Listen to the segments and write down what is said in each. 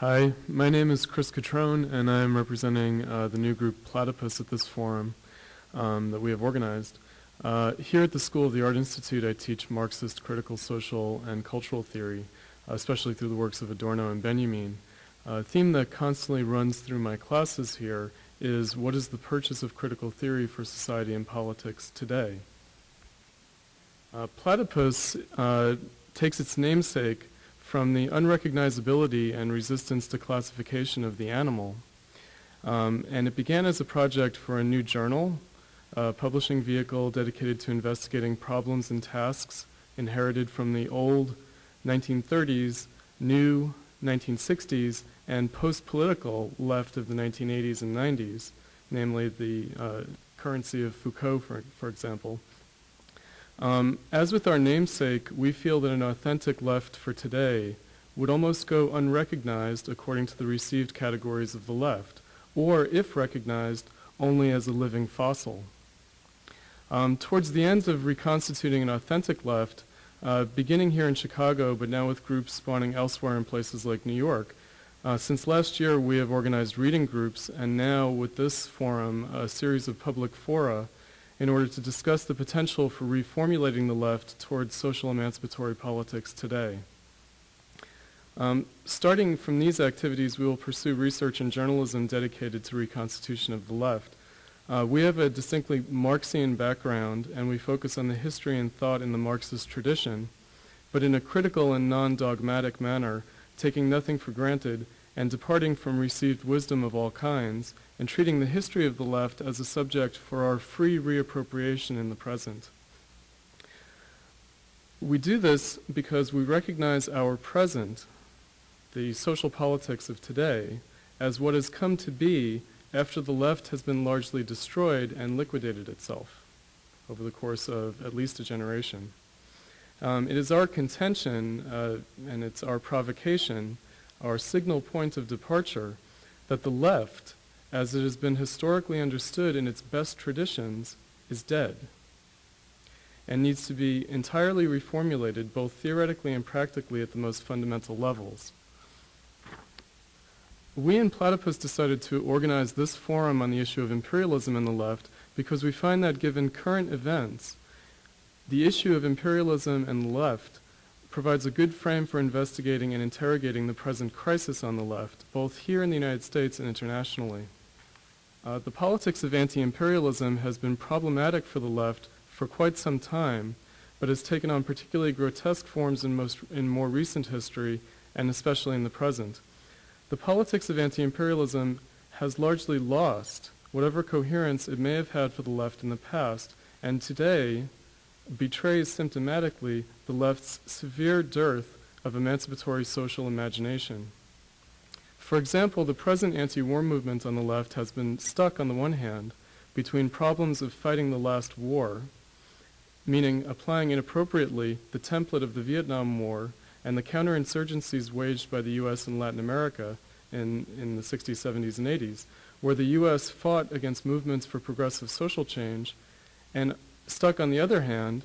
Hi, my name is Chris Cutrone, and I'm representing the new group Platypus at this forum that we have organized. Here at the School of the Art Institute, I teach Marxist critical social and cultural theory, especially through the works of Adorno and Benjamin. A theme that constantly runs through my classes here is what is the purchase of critical theory for society and politics today? Platypus takes its namesake from the unrecognizability and resistance to classification of the animal. And it began as a project for a new journal, a publishing vehicle dedicated to investigating problems and tasks inherited from the old 1930s, new 1960s, and post-political left of the 1980s and 90s, namely the currency of Foucault, for example. As with our namesake, we feel that an authentic left for today would almost go unrecognized according to the received categories of the left, or, if recognized, only as a living fossil. Towards the end of reconstituting an authentic left, beginning here in Chicago, but now with groups spawning elsewhere in places like New York, since last year we have organized reading groups, and now with this forum, a series of public fora in order to discuss the potential for reformulating the left towards social emancipatory politics today. Starting from these activities, we will pursue research and journalism dedicated to reconstitution of the left. We have a distinctly Marxian background, and we focus on the history and thought in the Marxist tradition, but in a critical and non-dogmatic manner, taking nothing for granted and departing from received wisdom of all kinds, and treating the history of the left as a subject for our free reappropriation in the present. We do this because we recognize our present, the social politics of today, as what has come to be after the left has been largely destroyed and liquidated itself over the course of at least a generation. It is our contention, and it's our provocation, our signal point of departure, that the left, as it has been historically understood in its best traditions, is dead and needs to be entirely reformulated both theoretically and practically at the most fundamental levels. We in Platypus decided to organize this forum on the issue of imperialism in the left because we find that given current events, the issue of imperialism and the left provides a good frame for investigating and interrogating the present crisis on the left, both here in the United States and internationally. The politics of anti-imperialism has been problematic for the left for quite some time, but has taken on particularly grotesque forms in more recent history, and especially in the present. The politics of anti-imperialism has largely lost whatever coherence it may have had for the left in the past, and today betrays symptomatically the left's severe dearth of emancipatory social imagination. For example, the present anti-war movement on the left has been stuck on the one hand between problems of fighting the last war, meaning applying inappropriately the template of the Vietnam War and the counterinsurgencies waged by the U.S. in Latin America in the 60s, 70s, and 80s, where the U.S. fought against movements for progressive social change, and stuck, on the other hand,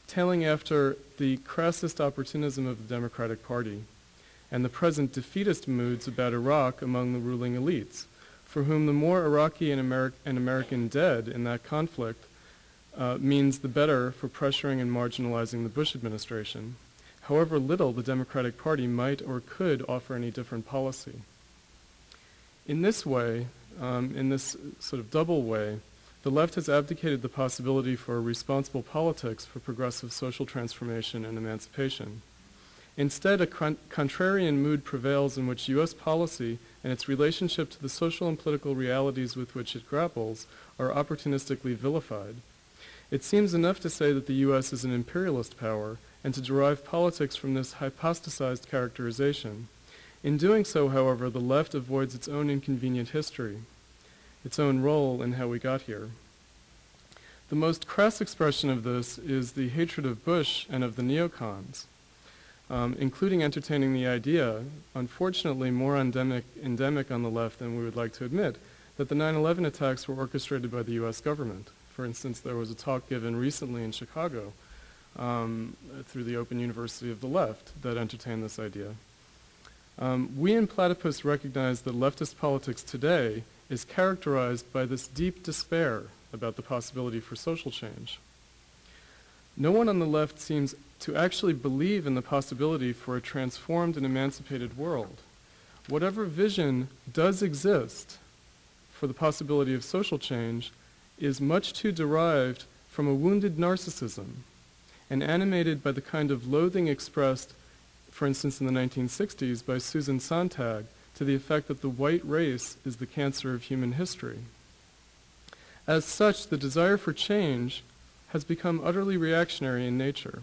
tailing after the crassest opportunism of the Democratic Party and the present defeatist moods about Iraq among the ruling elites, for whom the more Iraqi and American dead in that conflict means the better for pressuring and marginalizing the Bush administration, however little the Democratic Party might or could offer any different policy. In this way, in this sort of double way, the left has abdicated the possibility for a responsible politics for progressive social transformation and emancipation. Instead, a contrarian mood prevails in which U.S. policy and its relationship to the social and political realities with which it grapples are opportunistically vilified. It seems enough to say that the U.S. is an imperialist power and to derive politics from this hypostasized characterization. In doing so, however, the left avoids its own inconvenient history, its own role in how we got here. The most crass expression of this is the hatred of Bush and of the neocons, including entertaining the idea, unfortunately more endemic on the left than we would like to admit, that the 9/11 attacks were orchestrated by the U.S. government. For instance, there was a talk given recently in Chicago through the Open University of the Left that entertained this idea. We in Platypus recognize that leftist politics today is characterized by this deep despair about the possibility for social change. No one on the left seems to actually believe in the possibility for a transformed and emancipated world. Whatever vision does exist for the possibility of social change is much too derived from a wounded narcissism and animated by the kind of loathing expressed, for instance, in the 1960s by Susan Sontag, to the effect that the white race is the cancer of human history. As such, the desire for change has become utterly reactionary in nature.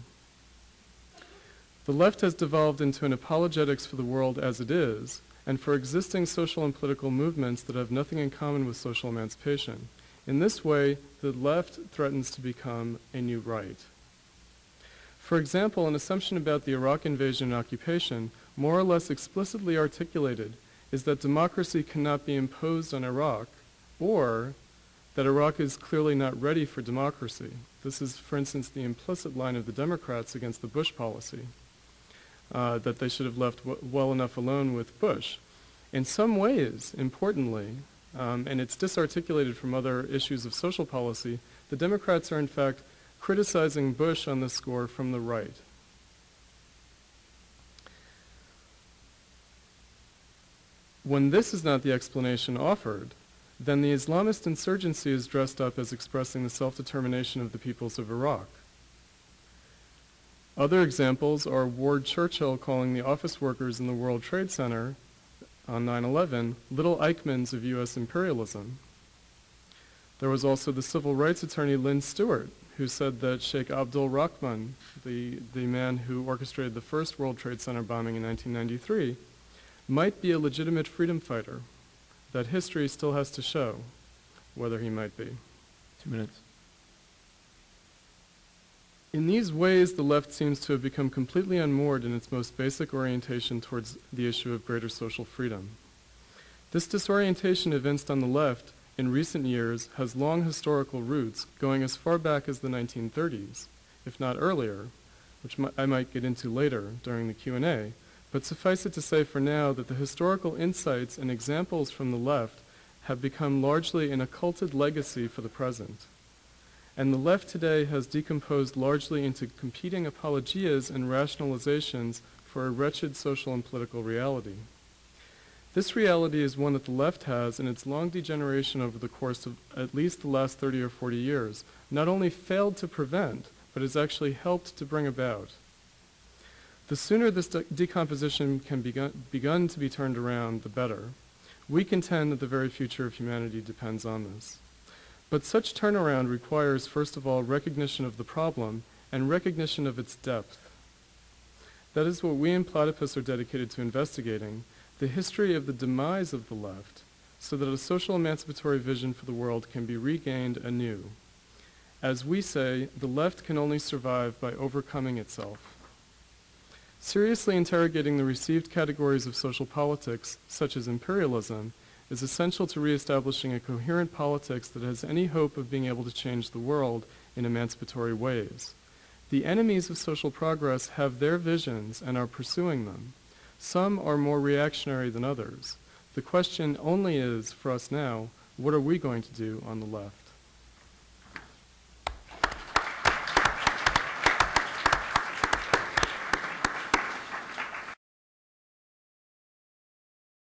The left has devolved into an apologetics for the world as it is, and for existing social and political movements that have nothing in common with social emancipation. In this way, the left threatens to become a new right. For example, an assumption about the Iraq invasion and occupation, more or less explicitly articulated, is that democracy cannot be imposed on Iraq, or that Iraq is clearly not ready for democracy. This is, for instance, the implicit line of the Democrats against the Bush policy, that they should have left well enough alone with Bush. In some ways, importantly, and it's disarticulated from other issues of social policy, the Democrats are in fact criticizing Bush on this score from the right. When this is not the explanation offered, then the Islamist insurgency is dressed up as expressing the self-determination of the peoples of Iraq. Other examples are Ward Churchill calling the office workers in the World Trade Center on 9/11 little Eichmanns of U.S. imperialism. There was also the civil rights attorney Lynn Stewart, who said that Sheikh Abdul Rahman, the man who orchestrated the first World Trade Center bombing in 1993, might be a legitimate freedom fighter, that history still has to show whether he might be. 2 minutes. In these ways, the left seems to have become completely unmoored in its most basic orientation towards the issue of greater social freedom. This disorientation evinced on the left in recent years has long historical roots going as far back as the 1930s, if not earlier, which I might get into later during the Q&A, but suffice it to say for now that the historical insights and examples from the left have become largely an occulted legacy for the present. And the left today has decomposed largely into competing apologias and rationalizations for a wretched social and political reality. This reality is one that the left has, in its long degeneration over the course of at least the last 30 or 40 years, not only failed to prevent, but has actually helped to bring about. The sooner this decomposition can begun to be turned around, the better. We contend that the very future of humanity depends on this. But such turnaround requires, first of all, recognition of the problem and recognition of its depth. That is what we in Platypus are dedicated to investigating, the history of the demise of the left, so that a social emancipatory vision for the world can be regained anew. As we say, the left can only survive by overcoming itself. Seriously interrogating the received categories of social politics, such as imperialism, is essential to reestablishing a coherent politics that has any hope of being able to change the world in emancipatory ways. The enemies of social progress have their visions and are pursuing them. Some are more reactionary than others. The question only is, for us now, what are we going to do on the left?